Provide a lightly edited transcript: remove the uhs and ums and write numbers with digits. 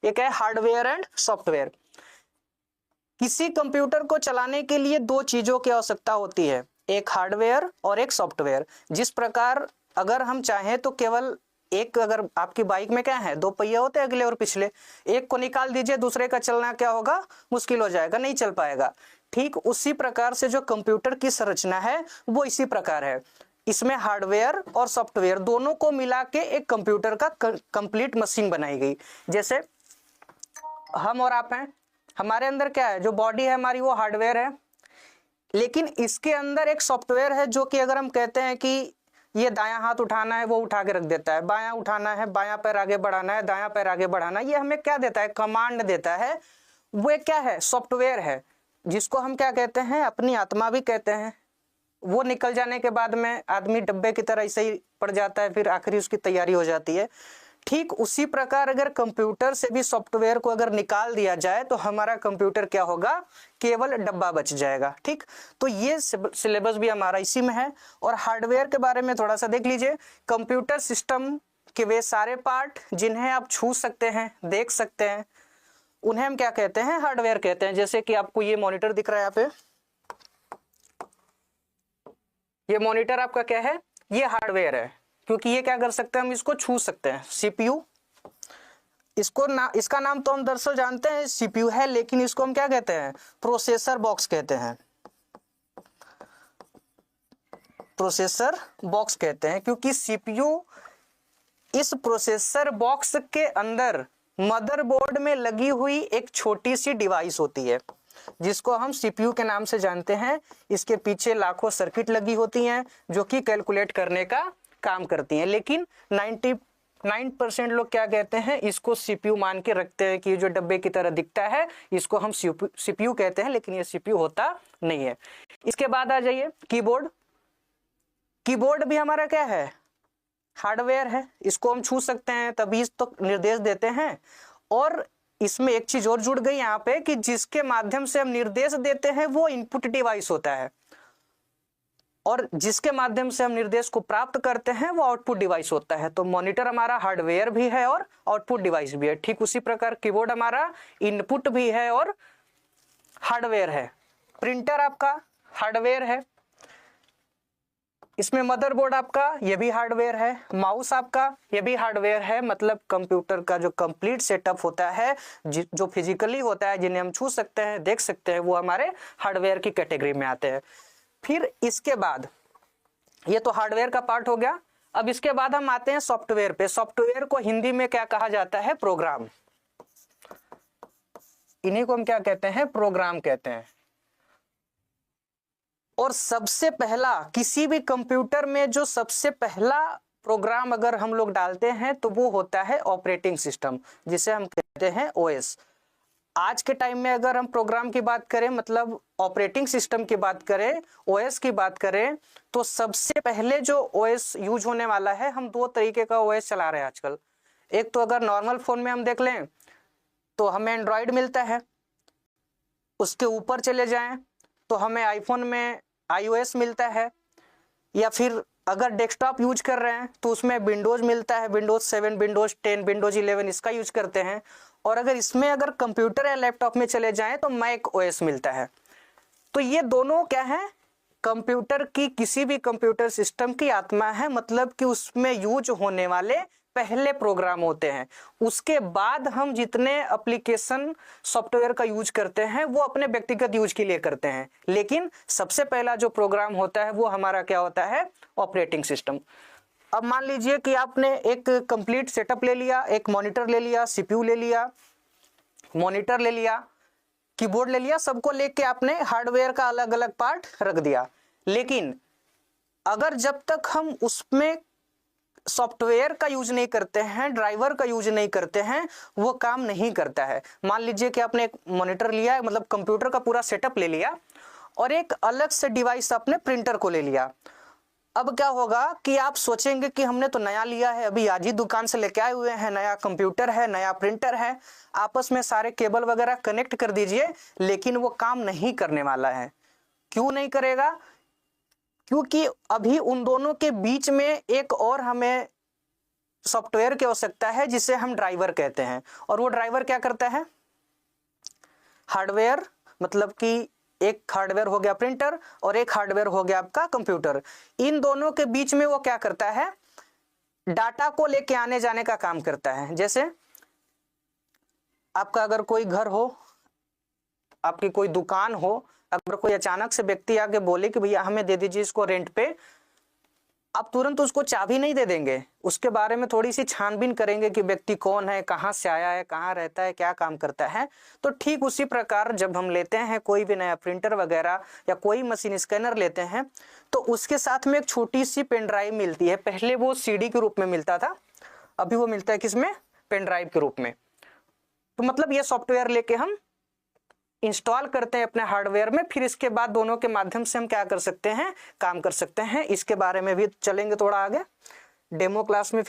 एक है hardware and software. किसी कंप्यूटर को चलाने के लिए दो चीजों की आवश्यकता होती है, एक हार्डवेयर और एक सॉफ्टवेयर। जिस प्रकार अगर हम चाहें तो केवल एक, अगर आपकी बाइक में क्या है, दो पहिए होते हैं अगले और पिछले, एक को निकाल दीजिए, दूसरे का चलना क्या होगा, मुश्किल हो जाएगा, नहीं चल पाएगा। ठीक उसी प्रकार से जो कंप्यूटर की संरचना है वो इसी प्रकार है। इसमें हार्डवेयर और सॉफ्टवेयर दोनों को मिला के एक कंप्यूटर का कंप्लीट मशीन बनाई गई। जैसे हम और आप हैं, हमारे अंदर क्या है, जो बॉडी है हमारी वो हार्डवेयर है, लेकिन इसके अंदर एक सॉफ्टवेयर है जो कि अगर हम कहते हैं कि ये दायां हाथ उठाना है वो उठा के रख देता है, बायां उठाना है, बायां पैर आगे बढ़ाना है, दायां पैर आगे बढ़ाना है, ये हमें क्या देता है, कमांड देता है। वो क्या है, सॉफ्टवेयर है, जिसको हम क्या कहते हैं, अपनी आत्मा भी कहते हैं। वो निकल जाने के बाद में आदमी डब्बे की तरह ऐसे ही पड़ जाता है, फिर आखिरी उसकी तैयारी हो जाती है। ठीक उसी प्रकार अगर कंप्यूटर से भी सॉफ्टवेयर को अगर निकाल दिया जाए तो हमारा कंप्यूटर क्या होगा, केवल डब्बा बच जाएगा। ठीक, तो ये सिलेबस भी हमारा इसी में है। और हार्डवेयर के बारे में थोड़ा सा देख लीजिए। कंप्यूटर सिस्टम के वे सारे पार्ट जिन्हें आप छू सकते हैं, देख सकते हैं, उन्हें हम क्या कहते हैं, हार्डवेयर कहते हैं। जैसे कि आपको ये मॉनिटर दिख रहा है यहाँ पे, ये मॉनिटर आपका क्या है, ये हार्डवेयर है, क्योंकि ये क्या कर सकते हैं, हम इसको छू सकते हैं। सीपीयू, इसका नाम तो हम दरअसल जानते हैं सीपीयू है, लेकिन इसको हम क्या कहते हैं, प्रोसेसर बॉक्स कहते हैं। प्रोसेसर बॉक्स कहते हैं क्योंकि सीपीयू, इस प्रोसेसर बॉक्स के अंदर मदरबोर्ड में लगी हुई एक छोटी सी डिवाइस होती है जिसको हम सीपीयू के नाम से जानते हैं। इसके पीछे लाखों सर्किट लगी होती हैं जो कि कैलकुलेट करने का काम करती हैं, लेकिन 99% लोग क्या कहते हैं, इसको सीपीयू मान के रखते हैं कि जो डब्बे की तरह दिखता है इसको हम सीपीयू कहते हैं, लेकिन ये सीपीयू होता नहीं है। इसके बाद आ जाइए कीबोर्ड। कीबोर्ड भी हमारा क्या है, हार्डवेयर है, इसको हम छू सकते हैं तभी तो निर्देश देते हैं। और इसमें एक चीज और जुड़ गई यहाँ पे कि जिसके माध्यम से हम निर्देश देते हैं वो इनपुट डिवाइस होता है, और जिसके माध्यम से हम निर्देश को प्राप्त करते हैं वो आउटपुट डिवाइस होता है। तो मॉनिटर हमारा हार्डवेयर भी है और आउटपुट डिवाइस भी है। ठीक उसी प्रकार कीबोर्ड हमारा इनपुट भी है और हार्डवेयर है। प्रिंटर आपका हार्डवेयर है, इसमें मदरबोर्ड आपका ये भी हार्डवेयर है, माउस आपका ये भी हार्डवेयर है। मतलब कंप्यूटर का जो कंप्लीट सेटअप होता है, जो फिजिकली होता है, जिन्हें हम छू सकते हैं, देख सकते हैं, वो हमारे हार्डवेयर की कैटेगरी में आते हैं। फिर इसके बाद ये तो हार्डवेयर का पार्ट हो गया। अब इसके बाद हम आते हैं सॉफ्टवेयर पे। सॉफ्टवेयर को हिंदी में क्या कहा जाता है, प्रोग्राम। इन्हीं को हम क्या कहते हैं, प्रोग्राम कहते हैं। और सबसे पहला, किसी भी कंप्यूटर में जो सबसे पहला प्रोग्राम अगर हम लोग डालते हैं तो वो होता है ऑपरेटिंग सिस्टम, जिसे हम कहते हैं ओएस। आज के टाइम में अगर हम प्रोग्राम की बात करें, मतलब ऑपरेटिंग सिस्टम की बात करें, ओएस की बात करें, तो सबसे पहले जो ओएस यूज होने वाला है, हम दो तरीके का ओएस चला रहे हैं आजकल। एक तो अगर नॉर्मल फोन में हम देख लें तो हमें एंड्रॉइड मिलता है, उसके ऊपर चले जाएं तो हमें आईफोन में iOS मिलता है, या फिर अगर डेस्कटॉप यूज कर रहे हैं तो उसमें विंडोज मिलता है, विंडोज 7, विंडोज 10, विंडोज 11 इसका यूज करते हैं। और अगर इसमें अगर कंप्यूटर या लैपटॉप में चले जाएं तो मैक ओएस मिलता है। तो ये दोनों क्या है, कंप्यूटर की, किसी भी कंप्यूटर सिस्टम की आत्मा है, मतलब कि उसमें यूज होने वाले पहले प्रोग्राम होते हैं। उसके बाद हम जितने एप्लीकेशन सॉफ्टवेयर का यूज करते हैं वो अपने व्यक्तिगत यूज के लिए करते हैं, लेकिन सबसे पहला जो प्रोग्राम होता है वो हमारा क्या होता है, ऑपरेटिंग सिस्टम। अब मान लीजिए कि आपने एक कंप्लीट सेटअप ले लिया, एक मॉनिटर ले लिया, सीपीयू ले लिया, मॉनिटर ले लिया, कीबोर्ड ले लिया, सबको लेके आपने हार्डवेयर का अलग अलग पार्ट रख दिया। लेकिन अगर जब तक हम उसमें सॉफ्टवेयर का यूज नहीं करते हैं, ड्राइवर का यूज नहीं करते हैं, वो काम नहीं करता है। मान लीजिए कि आपने एक मॉनिटर लिया, मतलब कंप्यूटर का पूरा सेटअप ले लिया, और एक अलग से डिवाइस आपने प्रिंटर को ले लिया। अब क्या होगा कि आप सोचेंगे कि हमने तो नया लिया है, अभी आज ही दुकान से लेके आए हुए हैं, नया कंप्यूटर है, नया प्रिंटर है, आपस में सारे केबल वगैरह कनेक्ट कर दीजिए, लेकिन वो काम नहीं करने वाला है। क्यों नहीं करेगा? क्योंकि अभी उन दोनों के बीच में एक और हमें सॉफ्टवेयर की आवश्यकता है जिसे हम ड्राइवर कहते हैं। और वो ड्राइवर क्या करता है, हार्डवेयर, मतलब कि एक हार्डवेयर हो गया प्रिंटर और एक हार्डवेयर हो गया आपका कंप्यूटर, इन दोनों के बीच में वो क्या करता है, डाटा को लेके आने जाने का काम करता है। जैसे आपका अगर कोई घर हो, आपकी कोई दुकान हो, अगर कोई अचानक से व्यक्ति आके बोले कि भैया हमें दे दीजिए इसको रेंट पे, आप तुरंत उसको चाबी नहीं दे देंगे, उसके बारे में थोड़ी सी छानबीन करेंगे कि व्यक्ति कौन है, कहाँ से आया है, कहाँ रहता है, क्या काम करता है। तो ठीक उसी प्रकार जब हम लेते हैं कोई भी नया प्रिंटर वगैरह या कोई मशीन स्कैनर लेते हैं तो उसके साथ में एक छोटी सी पेन ड्राइव मिलती है। पहले वो सीडी के रूप में मिलता था, अभी वो मिलता है किसमें, पेन ड्राइव के रूप में। तो मतलब ये सॉफ्टवेयर लेके हम इंस्टॉल करते हैं अपने हार्डवेयर में, फिर इसके बाद दोनों के माध्यम से हम क्या कर सकते हैं, काम कर सकते हैं। इसके बारे में भी चलेंगे थोड़ा आगे डेमो क्लास में।